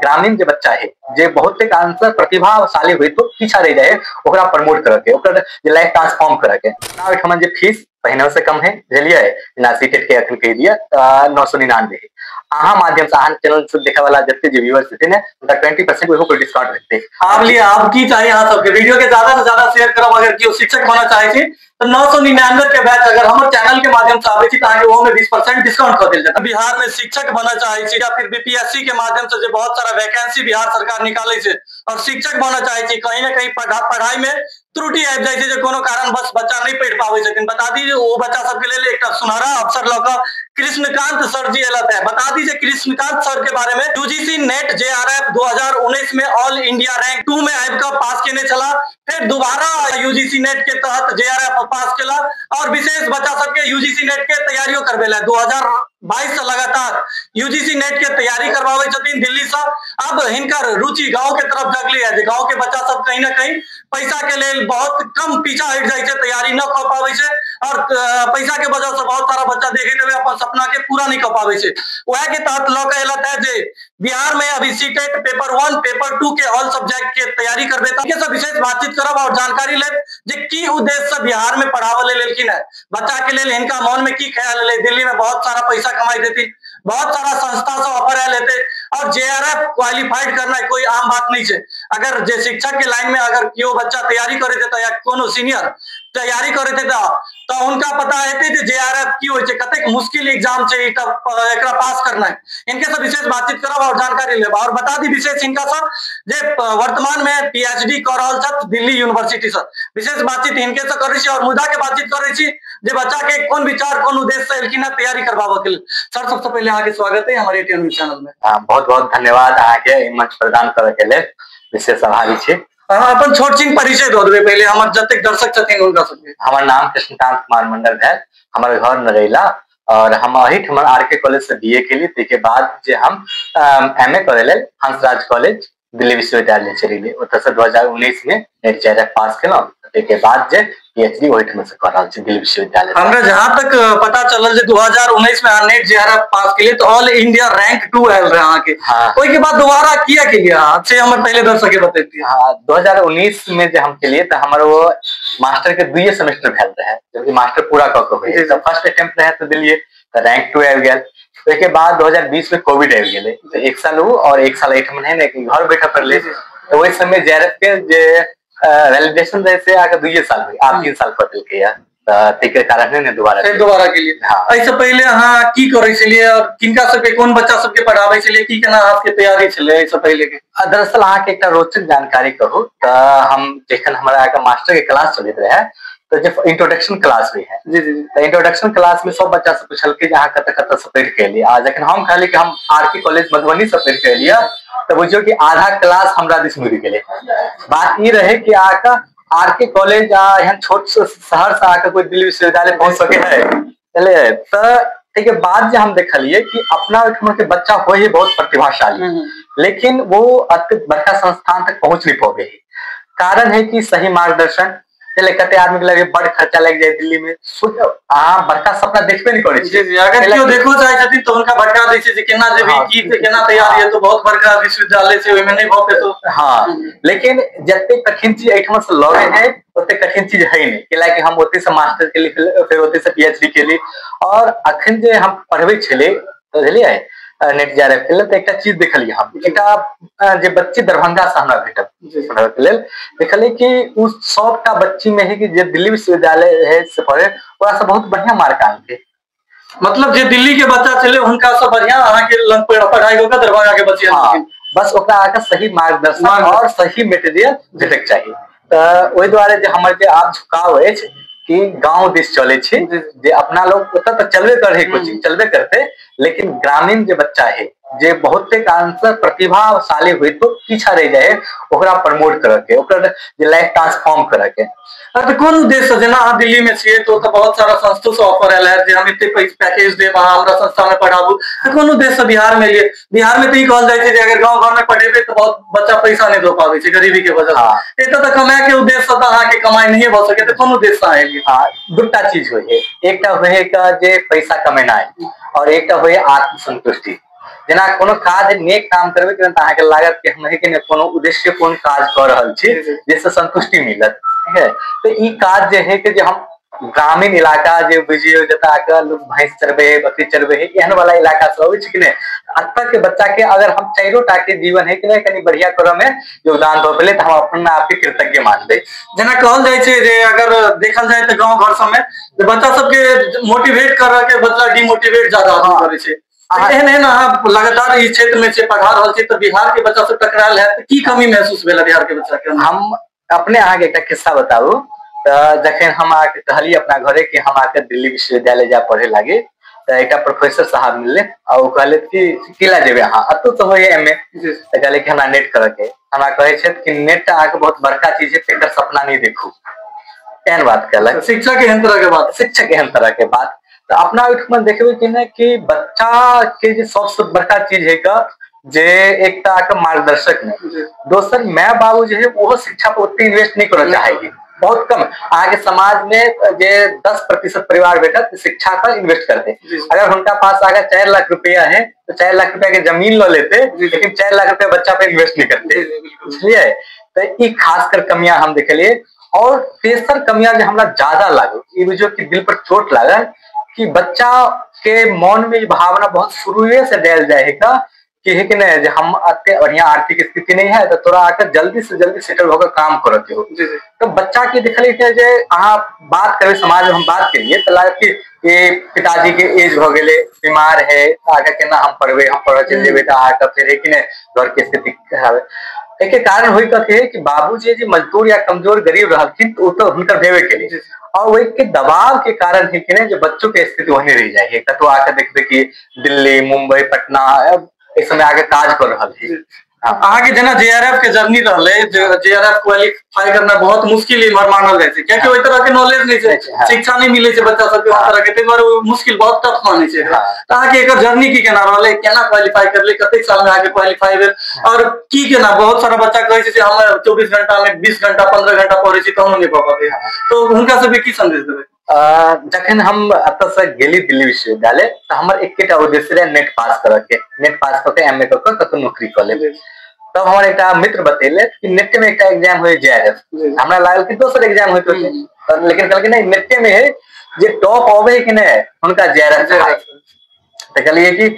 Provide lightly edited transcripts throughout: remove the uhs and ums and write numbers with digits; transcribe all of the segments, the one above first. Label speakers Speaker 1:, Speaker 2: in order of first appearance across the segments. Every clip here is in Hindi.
Speaker 1: ग्रामीण जो बच्चा है जे बहुते कारण से प्रतिभाशाली हुई तो पीछा रह जाए ओकरा प्रमोट करके ओकर लाइफ ट्रांसफॉर्म करके ना जे फीस पहले से कम है बुझलिए ना सीटेट के अखन कह दिया 999 है अहाँ माध्यम से अहाँ चैनल से देखे वाला जितने जो व्यूअर्स छथिन उनका 20% ओहो कोई डिस्काउंट भेटते
Speaker 2: आप लिए आप की चाहिए अहाँ सबके वीडियो के ज्यादा से ज्यादा शेयर करब अगर केओ शिक्षक बना चाहे छी तो 999 के बैच अगर हमर चैनल के माध्यम से आबे छी त आगे वो में 20% डिस्काउंट कर देल जाता। बिहार में शिक्षक बना चाहे छी या फिर बीपीएससी के माध्यम से जो बहुत सारा वैकेंसी बिहार सरकार निकाले छे और शिक्षक बना चाहे छी कहीं ना कहीं पढ़ाई में त्रुटि आबि जाय छे कोनो कारण बस बच्चा नहीं पढ़ पावे छथिन बता दीजिए वो बच्चा सबके लिए एक सुनहरा अवसर लगा कृष्णकांत सर जी अलग है बता दीजिए कृष्णकांत सर के बारे में यूजीसी नेट जेआरएफ 2019 में ऑल इंडिया रैंक 2 में आबि पास केने चला फिर दोबारा यूजीसी नेट के तहत जेआरएफ पास केला और विशेष बच्चा सबके यूजीसी नेट के तैयारियों करवेला 2022 से लगातार यूजीसी नेट के तैयारी करवावे छथिन दिल्ली से। अब हिनकर रुचि गांव के तरफ जगली है गांव के बच्चा सब कहीं ना कहीं पैसा के लिए बहुत कम पीछा हट जाए तैयारी न कर पावे छे और पैसा के वजह से बहुत सारा बच्चा देखे देवे अपन सपना के पूरा नहीं कर पावे छे वह के तहत लॉ कहलत है जे बिहार में अभी सीटेट पेपर 1 पेपर 2 के ऑल सब्जेक्ट के तैयारी करबे त के सब विशेष बातचीत करब और जानकारी ले जे की उद्देश्य से बिहार में पढ़ावे लेलखिन है बच्चा के लिए इनका मन में की ख्याल ले दिल्ली में बहुत सारा पैसा कमाई देती बहुत सारा संस्था से ऑफर है लेते और जेआरएफ क्वालिफाइड करना कोई आम बात नहीं है। अगर जे शिक्षक के लाइन में अगर क्यों बच्चा तैयारी करे थे या कोनो सीनियर तैयारी करे थे तो उनका पता है जेआरएफ की होय छै कतेक मुश्किल एग्जाम छै एकरा पास करना है इनके सब विशेष बातचीत करब और जानकारी लेब और बता दी विशेष इनका सब जे वर्तमान में पीएचडी कर रहल छथि दिल्ली यूनिवर्सिटी से विशेष बातचीत इनके से करै छी और मुद्दा के बातचीत करै छी जे बच्चा के कौन विचार कौन उद्देश्य से एलखिन तैयारी करबाबे के लिए। सर सबसे पहले अहाँ के स्वागत है हमारे एटीएन चैनल में।
Speaker 1: बहुत बहुत धन्यवाद अहाँ के मंच प्रदान करे के लिए विशेष आभारी छी।
Speaker 2: अपन छोट छिन परिचय दो देबे पहले हमर जतेक दर्शक छथिन उनका सबके।
Speaker 1: हमर नाम कृष्णकांत कुमार मंडल है हमर घर नरेला और हम अहिठ हमर आरके कॉलेज से बीए के लिए के बाद जे हम एमए करे ले हंसराज कॉलेज दिल्ली विश्वविद्यालय चली गए ओत से 2019 में नेट जेआरएफ पास केलौ के बाद जे पीएचडी ओहिठ में से कर रहल छी दिल्ली विश्वविद्यालय।
Speaker 2: हमरा जहां तक पता चलल जे 2019 में नेट जेआरएफ पास के लिए तो ऑल इंडिया रैंक 2 आयल रहे अहाँ के ओइ के बाद दोबारा किया के लिए से हमर पहले दर्शक के बतैती।
Speaker 1: हां 2019 में जे हम के लिए त हमर वो मास्टर के 2 सेमेस्टर भेल रहे जबकि मास्टर पूरा क के होय त फर्स्ट अटेम्प्ट रहे तो दिल्ली त रैंक 2 आबि गेल के बाद 2020 में कोविड आबि गेले तो एक साल वो और एक साल एठ में है ने घर बैठा पड़ले तो वही समय जेआरएफ के जे वैलिडेशन जैसे आगे 2 साल हुई आप 3 साल पढ़ल के या के कारण ने दोबारा
Speaker 2: के लिए। हां ऐसे पहले हां की करै छलिए और किनका सब के कोन बच्चा सब के पढ़ाबै छलिए की केना हाथ के तैयारी छले ऐसे पहले के
Speaker 1: दरअसल अहाँ के एकटा रोचक जानकारी कहूं त हम जखन हमरा के मास्टर के क्लास चलैत रहे तो जब इंट्रोडक्शन क्लास भी है
Speaker 2: जी जी
Speaker 1: तो इंट्रोडक्शन क्लास में सब बच्चा से पूछल के अहाँ कत से पढ़ के लिए आज जखन हम कहली कि हम आरके कॉलेज मधुबनी से पढ़ के लिए तो बुझियो कि आधा क्लास हमरा दिस मुड़ गेले बात ई रहे कि आका आरके कॉलेज यहाँ छोट शहर से आकर कोई दिल्ली विश्वविद्यालय पहुंच सके है चले तो ठीक है बाद हम देखलिए कि अपना के बच्चा हो ही बहुत प्रतिभाशाली लेकिन वो बड़का संस्थान तक पहुंच नहीं पावे कारण है कि सही मार्गदर्शन चले कते आदमी के लगे बड़ खर्चा लग जाए दिल्ली में बड़का सपना देखबे नहीं करे
Speaker 2: छी अगर क्यों देखो चाहे छथि तो उनका बड़का दै छै केना जेबी की केना तैयारी है तो बहुत बड़का विश्वविद्यालय से ओइ में नहीं भ पेतो।
Speaker 1: हां लेकिन जते कठिन चीज एठमा से लगे है ओते कठिन चीज है नहीं कि हम ओते से मास्टर के लिए फिर ओते से पीएचडी के लिए और अखन जे हम पढ़बै छले तो बुझलिए नेट जेआरएफ के लिए तो एक चीज देखलिए हम एकटा जे बच्ची दरभंगा से हमरा भेटल पढ़ावे के लिए देखलिए कि उस 100टा बच्ची में है कि जे दिल्ली विश्वविद्यालय है से पढ़े ओरा से बहुत बढ़िया मार्क आनके
Speaker 2: मतलब जे दिल्ली के बच्चा चले उनका से बढ़िया अहाँ के लंग पढ़ाई होगा दरभंगा के बच्चे
Speaker 1: बस ओकरा आके सही मार्गदर्शन और सही मटेरियल भेटक चाहिए तो ओइ द्वारा जे हमर के आप झुकाव है कि गांव दिस चले छे जे अपना लोग ओत तक चलबे करे कोचिंग चलबे करते लेकिन ग्रामीण जे बच्चा है जे बहुते कारण से प्रतिभाशाली हुई तो पीछा रह जाए ओकरा प्रमोट करके ओकर जे लाइफ ट्रांसफॉर्म करके
Speaker 2: तो कौन उद्देश्य जेना आप दिल्ली में छिए तो बहुत सारा संस्था से ऑफर आयल है जे हम इतने पैकेज दे हमरा संस्था में पढ़ाबू तो कौन उद्देश्य बिहार में लिए बिहार में तो ई कहल जाय छै जे अगर गांव घर में पढ़ेबे तो बहुत बच्चा पैसा नहीं दे पावे छै गरीबी के वजह से एत तो कमाए के उद्देश्य से अहाँ के कमाई नहीं भ सके तो कौन उद्देश्य आएगी।
Speaker 1: हां दूटा चीज होय है एकटा होय का जे पैसा कमेनाय और एकटा होय आत्मसंतुष्टि जेना कोनो काज नेक काम करबे के त अहाँ के लागत कि हम है कि कोनो उद्देश्यपूर्ण काज कर रहल छी जैसे संतुष्टि मिलत, ठीक है। तो ई काज जे है कि जे हम ग्रामीण इलाका जे बुझियो जता के लोग भैंस चरबे बकरी चरबे है एहन वाला इलाका से अबै छै कि नहीं, अतः के बच्चा के अगर हम 4 टा के जीवन है कि नहीं कनी बढ़िया करऽ में योगदान दऽ पेले त हम अपन आप के कृतज्ञ मानबै।
Speaker 2: जेना कहल जाय छै जे अगर देखल जाय त गांव घर सब में बच्चा सब के मोटिवेट करऽ के बदला डिमोटिवेट ज्यादा करे छै। एहन एहन अहाँ लगातार इस क्षेत्र में से पढ़ा रहल छी, तो बिहार के बच्चा सब टकराल है तो की कमी महसूस भेल बिहार के बच्चा के?
Speaker 1: हम अपने अहाँ के एकटा किस्सा बताबू। तो जखन हम आके कहली अपना घरे कि हम आके दिल्ली विश्वविद्यालय जा पढ़े लागे तो एक प्रोफेसर साहब मिलले और कहले कि किला जेबे अहाँ अतो तो होय एमए, तो कहले कि हमरा नेट करे के, हमरा कहे छै कि नेट आके बहुत बड़का चीज है, एकर सपना नहीं देखू, एहन बात कहलक।
Speaker 2: शिक्षा के एहन तरह के बात,
Speaker 1: शिक्षा के एहन तरह के बात। तो अपना ओहिठमा देखबे कि नहीं कि बच्चा के जे सबसे बड़का चीज है का जे एकटा के मार्गदर्शक नहीं, दोसर माय बाबू जो है वो शिक्षा पर उतनी इन्वेस्ट नहीं करना चाहेगी, बहुत कम। आगे समाज में जे 10% परिवार बेटा शिक्षा पर इन्वेस्ट करते, अगर उनका पास अगर 4 लाख रुपया है तो 4 लाख रुपया के जमीन लो लेते, लेकिन 4 लाख रुपया बच्चा पे इन्वेस्ट नहीं करते, इसलिए तो ये खासकर कमियां हम देख लिए। और तेसर कमियां जो हमरा ज्यादा लागे, ये जो कि दिल पर चोट लगा कि बच्चा के मन में भावना बहुत शुरू से डाल जाएगा कि है कि नहीं हम अत्य बढ़िया आर्थिक स्थिति नहीं है तो तोरा आकर जल्दी से जल्दी सेटल होकर काम करते हो। तो बच्चा के दिखले कि जे अहाँ बात करे समाज में हम बात करिए तो लागत कि ये पिताजी के एज हो गए बीमार है आगे केना हम पढ़वे, हम पढ़ चल जेबे तो आकर फिर है कि नहीं घर के स्थिति खराब। एक कारण हुई कथी है कि बाबूजी जी मजदूर या कमजोर गरीब रहथिन तो हुनकर भेवे के लिए, और वही के दबाव के कारण है कि नहीं जो बच्चों की स्थिति वहीं रह जाए। कतो आकर देखते कि दिल्ली मुंबई पटना इस समय आगे काज कर रहा है।
Speaker 2: आगे जना जेआरएफ के जर्नी रहले, जेआरएफ क्वालिफाई करना बहुत मुश्किल इमर मानल जाय छै, क्योंकि ओइ तरह के नॉलेज नहीं छै, शिक्षा नहीं मिले छै बच्चा सब के ओइ तरह के, तै दुआरे मुश्किल बहुत टफ माने छै। त आगे एकर जर्नी की केना रहले, केना क्वालिफाई करले, कते साल में आगे क्वालिफाई भेल, और की केना बहुत सारा बच्चा कहै छै जे हम 24 घंटा में 20 घंटा 15 घंटा पढ़ै छी तहनो नहीं पढ़ पाबै, तो हुनका सब के की संदेश देबै?
Speaker 1: जखन हम अत से गेली दिल्ली विश्वविद्यालय तो हमर एकटा उद्देश्य रहे नेट पास करे के, नेट पास करके एमए करके कतो नौकरी कर ले। तब हमर एक मित्र बतेले कि नेट में एक एग्जाम होय जेआरएफ, हमरा लागल कि दोसर एग्जाम होय तो, लेकिन कहलके नहीं नेट में है जे टॉप आवे कि नहीं उनका जेआरएफ है। तो कहलिए कि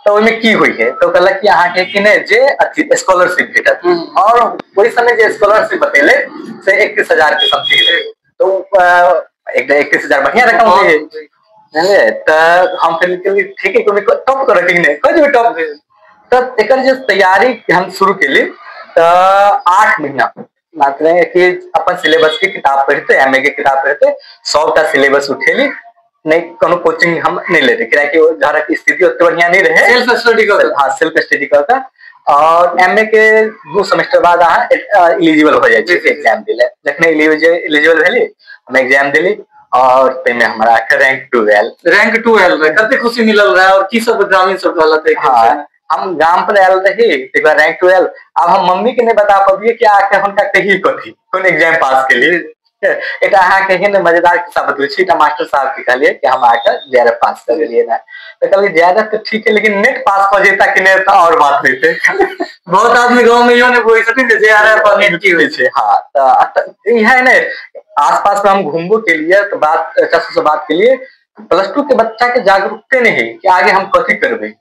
Speaker 1: तो ओमे की होई है, तो कहलक कि अहाँ के कि नहीं जे स्कॉलरशिप भेटत, और ओइ समय जे स्कॉलरशिप बतेले से 21,000 के समथिंग, तो एक 21,000 बढ़िया रकम है। तो हम फिर ठीक है टॉप कर रखे नहीं कह टॉप। तब एक जो तैयारी हम शुरू के लिए 8 महीना मात्र कि अपन सिलेबस की किताब पढ़ते, एमए के किताब पढ़ते, 100टा सिलेबस उठेली, नहीं कोनो कोचिंग हम नहीं लेते कि घर की स्थिति उतनी बढ़िया नहीं रहे,
Speaker 2: सेल्फ स्टडी कर,
Speaker 1: हाँ सेल्फ स्टडी करता। और एमए के 2 सेमेस्टर बाद अहाँ एलिजिबल हो जाए एग्जाम दिले, जखने एलिजिबल भेली हम एग्जाम दिली और तैमे हमारा रैंक 12
Speaker 2: कते खुशी मिलल रहा, और की सब ग्रामीण सब कहलत है?
Speaker 1: हाँ हम गांव पर आयल रही एक बार रैंक 12, अब हम मम्मी के नहीं बता पाबिए कि आके हुनका कही कथी कोन एग्जाम पास के लिए। एटा अहाँ कहे ने मजेदार किस्सा बतबै छी, एटा मास्टर साहब के कहलिए कि हम आके जेआरएफ पास कर लिए ना, तो कहलिए जेआरएफ तो ठीक है लेकिन नेट पास हो जेता कि नहीं तो और बात होते।
Speaker 2: बहुत आदमी गांव में यो ने बोलै छथिन जे जेआरएफ और नेट की होय छै।
Speaker 1: हां तो यह है ने आसपास में हम घूमबो के लिए तो बात से बात के लिए +2 के बच्चा के जागरूकता नहीं है कि आगे हम कथी करबे,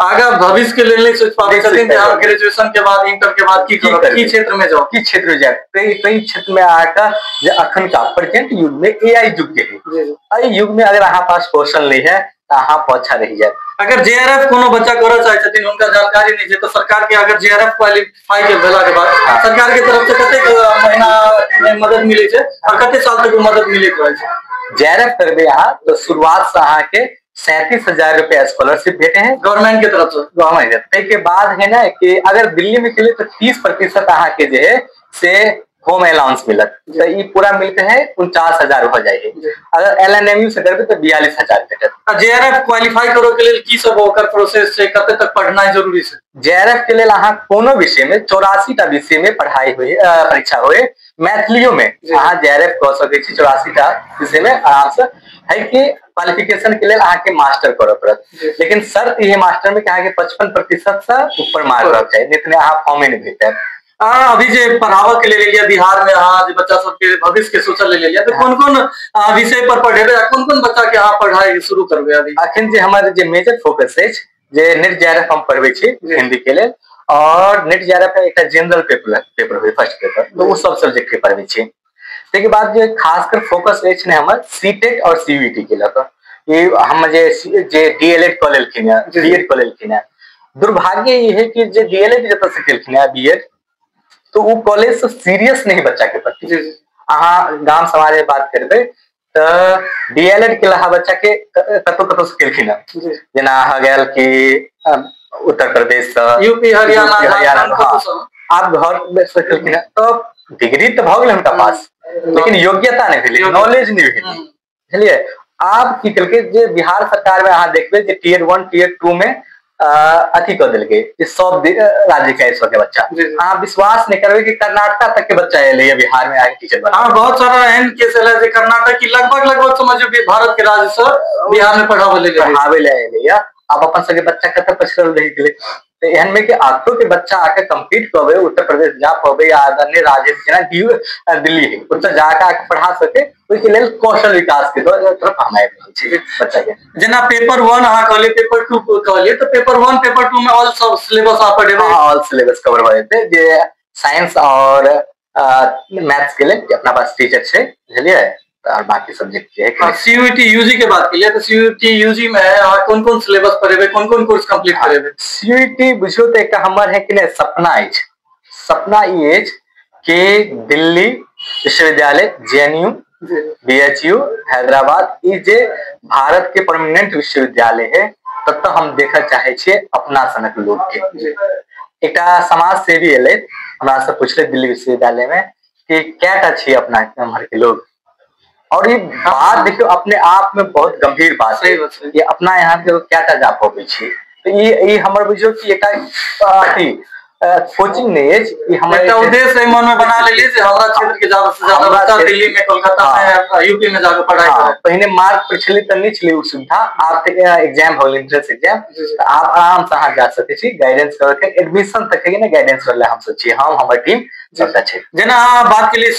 Speaker 2: आगे भविष्य के लिए नहीं सोच पाते छथिन। ग्रेजुएशन के बाद इंटर के बाद की क्षेत्र में जाओ,
Speaker 1: की क्षेत्र में जाए, कई क्षेत्र में आकर जो अखन का प्रेजेंट युग में एआई युग के है, एई युग में अगर अहाँ पास कौशल नहीं है तो अहाँ पाछा रह जाए।
Speaker 2: अगर जेआरएफ कोनो बच्चा करऽ चाहे छथिन उनका जानकारी नहीं है तो सरकार के अगर जेआरएफ क्वालिफाई के भेला के बाद सरकार के तरफ से कते महीना में मदद मिले छै और कते साल तक मदद मिले रहे छै?
Speaker 1: जेआरएफ करबे अहाँ तो शुरुआत से अहाँ के 37,000 रुपया स्कॉलरशिप भेटे हैं
Speaker 2: गवर्नमेंट के तरफ से।
Speaker 1: गवर्नमेंट के बाद है ना कि अगर दिल्ली में चले तो 30% अहाँ के जो है से होम अलाउंस मिलत, तो ये पूरा मिलते है 49,000 हो जाए। अगर एलएनएमयू से करबे तो 42,000 भेटत।
Speaker 2: जेआरएफ क्वालिफाई करो के लिए की सब ओकर प्रोसेस छै, कते तक पढ़नाइ जरूरी छै?
Speaker 1: जेआरएफ के लिए अहाँ कोनो विषय में 84टा विषय में पढ़ाई हुई परीक्षा हुए, मैथिलियों में अहाँ जेआरएफ कह सकै छी 84टा विषय में आराम से। है कि क्वालिफिकेशन के लिए अहाँ के मास्टर करऽ पड़त, लेकिन शर्त ये मास्टर में कि अहाँ के 55% से ऊपर मार्क रहक चाहिए, नहीं तो अहाँ फॉर्मे नहीं भेटत।
Speaker 2: अभी जे पढ़ावा के ले लिया बिहार में, हाँ जे बच्चा सबके भविष्य के सोचल ले लिया, तो कौन कौन विषय पर पढ़ेबे, कौन कौन बच्चा के अहाँ पढ़ाई शुरू करबे? अभी
Speaker 1: अखन जे हमारे जे मेजर फोकस है जे नेट जेआरएफ हम पढ़बे छी हिंदी के लिए, और नेट जेआरएफ एक जनरल पेपर हुई फर्स्ट पेपर, तो वो सब सब्जेक्ट के पढ़बे छी। ताके बाद जो खासकर फोकस है ने हमर सीटेट और सीयूईटी के लक, ये हम जे डीएलएड कऽ लेलखिन है, बीएड कऽ लेलखिन है। दुर्भाग्य ये है कि जे डीएलएड जतऽ से केलखिन है बीएड, तो वो कॉलेज से सीरियस नहीं बच्चा के प्रति। अहाँ गांव समाज में बात करबे तो डीएलएड के लहा बच्चा के कतो कतो से केलखिन है, जेना ह गेल कि उत्तर प्रदेश से,
Speaker 2: यूपी हरियाणा,
Speaker 1: आप घर से केलखिन है, तो डिग्री तो भ गेल उनका पास, लेकिन योग्यता नहीं भेलै, नॉलेज नहीं भेलै, बुझलिए। आप की केलकै जे बिहार सरकार में अहाँ देखबे जे टियर 1 टियर 2 में अथी कर दिलके सब राज्य के के बच्चा, अहाँ विश्वास नहीं करबे कि कर्नाटक तक के बच्चा एले बिहार में आके टीचर बना।
Speaker 2: बहुत सारा एहन केस है कर्नाटक की लगभग समझ भारत के राज्य से बिहार में पढ़ावे ले एले, अब अपन सके बच्चा कत पछड़ल रह गेले। तो एहन में कि आठों के बच्चा आके कम्पीट करबे, उत्तर प्रदेश जा पबे या अन्य राज्य जेना दिल्ली है उत्तर जाके आके पढ़ा सके, ओहि लेल कौशल विकास के तरफ हम आबि रहल छी बच्चा के। जेना पेपर 1 अहाँ कहलिए, पेपर 2 कहलिए, तो पेपर 1 पेपर 2 में ऑल सब सिलेबस आप पढ़ेबे?
Speaker 1: ऑल सिलेबस कवर भ जेते, जे साइंस और मैथ्स के लिए अपना पास टीचर छे, बुझलिए, और बाकी सब्जेक्ट है।
Speaker 2: सीयूईटी यूजी के बात करिए तो सीयूईटी यूजी में कौन कौन सिलेबस पढ़ेबे, कौन कौन कोर्स कंप्लीट करेबे?
Speaker 1: सीयूईटी बुझियो तो एक हमर है कि ने सपना अछि, सपना ई अछि कि दिल्ली विश्वविद्यालय, जेएनयू, बीएचयू, हैदराबाद, ई जे भारत के परमानेंट विश्वविद्यालय है, तब तक हम देखा चाहे छे अपना सनक लोग के। एक समाज सेवी एले हमरा से पूछले दिल्ली विश्वविद्यालय में कि क्या छी अपना हमारे के लोग, और ये बात देखियो अपने आप में बहुत गंभीर बात है कि अपना यहाँ के क्या जा पाबे छी। तो ये हमर बुझियो कि एक अथी कोचिंग नहीं है, ये हमारे
Speaker 2: उद्देश्य मन में बना ले जे हमरा क्षेत्र के ज्यादा से ज्यादा बच्चा दिल्ली में, कोलकाता में, यूपी में जाकर पढ़ाई करे।
Speaker 1: पहले मार्क प्रचलित नहीं छली उ सुविधा, आप एग्जाम हो एंट्रेंस एग्जाम, आप आराम से अहाँ जा सके छी, गाइडेंस करके एडमिशन तक के ना गाइडेंस करले हम सब छी, हम हमर टीम सबटा छै।
Speaker 2: जेना बात के लिए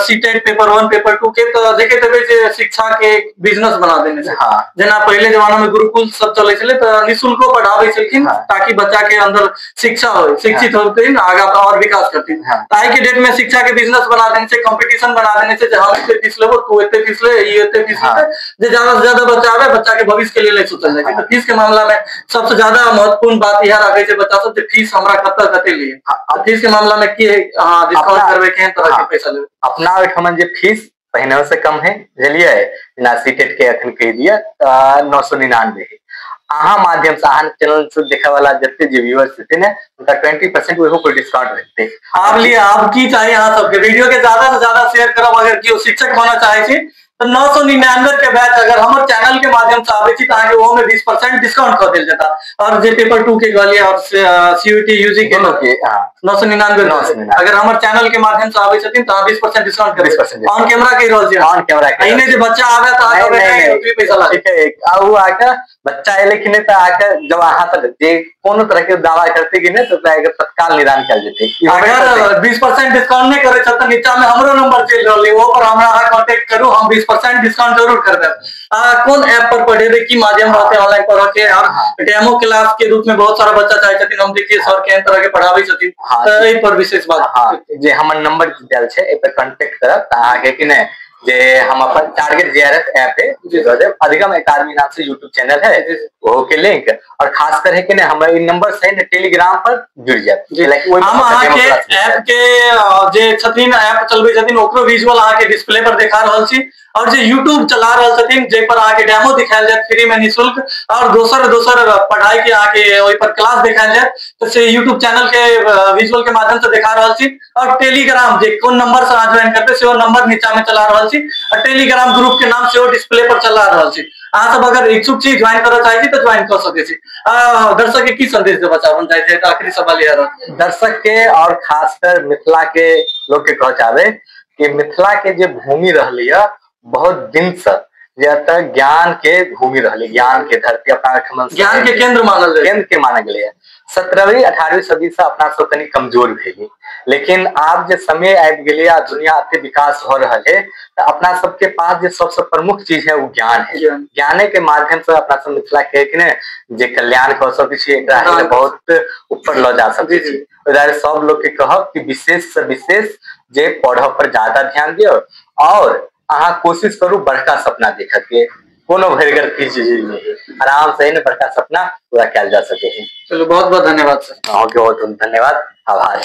Speaker 2: सीटेट पेपर 1 पेपर 2 के, तो देखे तबे जे शिक्षा के बिजनेस बना देने छै।
Speaker 1: हां,
Speaker 2: जेना पहले जमाना में गुरुकुल सब चले छले तो निशुल्क पढ़ावे छलखिन, ताकि बच्चा के अंदर शिक्षा हो, शिक्षित होते आगा और विकास करती। ताई के डेट में शिक्षा के बिजनेस बना देने से, कंपटीशन बना देने से, हम इतने फीस लेबो, तू इतने फीस ले, ये इतने फीस ले, जे ज्यादा से ज्यादा बच्चा आवे, बच्चा के भविष्य के लिए नहीं सोचल जाए। तो फीस के मामला में सबसे ज्यादा महत्वपूर्ण बात यह रखे छै बच्चा सब, फीस हमरा कते लिए, फीस के मामला में की हां डिस्काउंट करबे, केहन तरह के पैसा लेबे?
Speaker 1: अपना ओठमन जे फीस पहिने से कम है, बुझलिए, ना सीटेट के अखन कह दिया 999 है। अहाँ माध्यम से अहाँ चैनल से देखे वाला जते जे व्यूअर्स छथिन ने, उनका 20% वो कोई डिस्काउंट रहते।
Speaker 2: आप लिए आप की चाहिए अहाँ सबके वीडियो के ज्यादा से ज्यादा शेयर करब। अगर केओ शिक्षक बना चाहे छी तो 999 के बैच अगर हमर चैनल के माध्यम से आबे छी तो आगे वो में 20% डिस्काउंट कर देल जाता। और जे पेपर 2 के गलिए और सीयूटी यूजी के 999 अगर हमर चैनल के माध्यम से आबे छथिन तो 20% डिस्काउंट कर 20% ऑन कैमरा के रोल जे
Speaker 1: ऑन कैमरा के
Speaker 2: इने जे बच्चा आवे तो आगे उतरी पैसा लागे।
Speaker 1: ठीक है, आउ आके बच्चा एले कि नहीं तो आके जब अहाँ तक जे कोनो तरह के दावा करते कि नहीं तो तत्काल निदान कर देते।
Speaker 2: अगर 20% डिस्काउंट नहीं करे तो नीचा में हमरो नंबर चल रहले, वो पर हमरा कांटेक्ट करू, हम 20% डिस्काउंट जरूर कर देब। कौन ऐप पर पढ़ेबे की माध्यम रहते ऑनलाइन पढ़ के, और डेमो क्लास के रूप में बहुत सारा बच्चा चाहे छथिन हम देखिए सर केहन तरह के पढ़ाबै छथिन, तो एहि पर विशेष बात।
Speaker 1: हां, जे हमर नंबर देल छै ए पर कांटेक्ट करब त आगे कि नहीं जे हम अपन टारगेट जेआरएफ ऐप है अधिगम एकेडमी नाम से यूट्यूब चैनल है, वो के लिंक और खास कर है कि नहीं हमारे नंबर से टेलीग्राम पर जुड़ जाए।
Speaker 2: हम अहाँके ऐप के जे छथिन ऐप चलबै छथिन ओकरो विजुअल अहाँके डिस्प्ले पर देखा रहल छी, और जो यूट्यूब चला रहल छथिन जे पर आके डेमो दिखायल जाए फ्री में निशुल्क, और दोसर पढ़ाई के आके ओइ पर क्लास दिखायल जाए, तो से यूट्यूब चैनल के विजुअल के माध्यम से दिखा रहल छी। और टेलीग्राम जे कोन नंबर से ज्वाइन करते से वो नंबर नीचा में चला रहल छी, और टेलीग्राम ग्रुप के नाम से वो डिस्प्ले पर चला रहल छी। अहाँ सब अगर इच्छुक छी ज्वाइन करऽ चाहे छी तो ज्वाइन कर सके छी। दर्शक के की संदेश देबा चाहब चाहे छै? आखिरी सवाल यह रह
Speaker 1: दर्शक के और खासकर मिथिला के लोग के कह चाहबे कि मिथिला के जे भूमि रहलिए बहुत दिन से जब ज्ञान के भूमि रही, ज्ञान के धरती, अपना
Speaker 2: ज्ञान के केंद्र मानल जाए,
Speaker 1: केंद्र के मानल गया। 17वीं 18वीं सदी से अपना सब कनी कमजोर भेली, लेकिन आब जे समय आबि गेलै आ दुनिया एते विकास हो रहा है तो अपना सबके पास जो सबसे प्रमुख चीज है वो ज्ञान है। ज्ञाने के माध्यम से अपना सब मिथिला के ने जे कल्याण कर सकै छी, एकरा बहुत ऊपर ल जा सकै छी। उधर सब लोग के कहब कि विशेष से विशेष जे पढ़ब पर ज्यादा ध्यान दियो और अहाँ कोशिश करू बड़का सपना देखे के, कोनो भरगर की चीज नहीं, आराम से बड़का सपना पूरा किया जा सके।
Speaker 2: चलो बहुत बहुत धन्यवाद सर।
Speaker 1: बहुत बहुत धन्यवाद, आभार।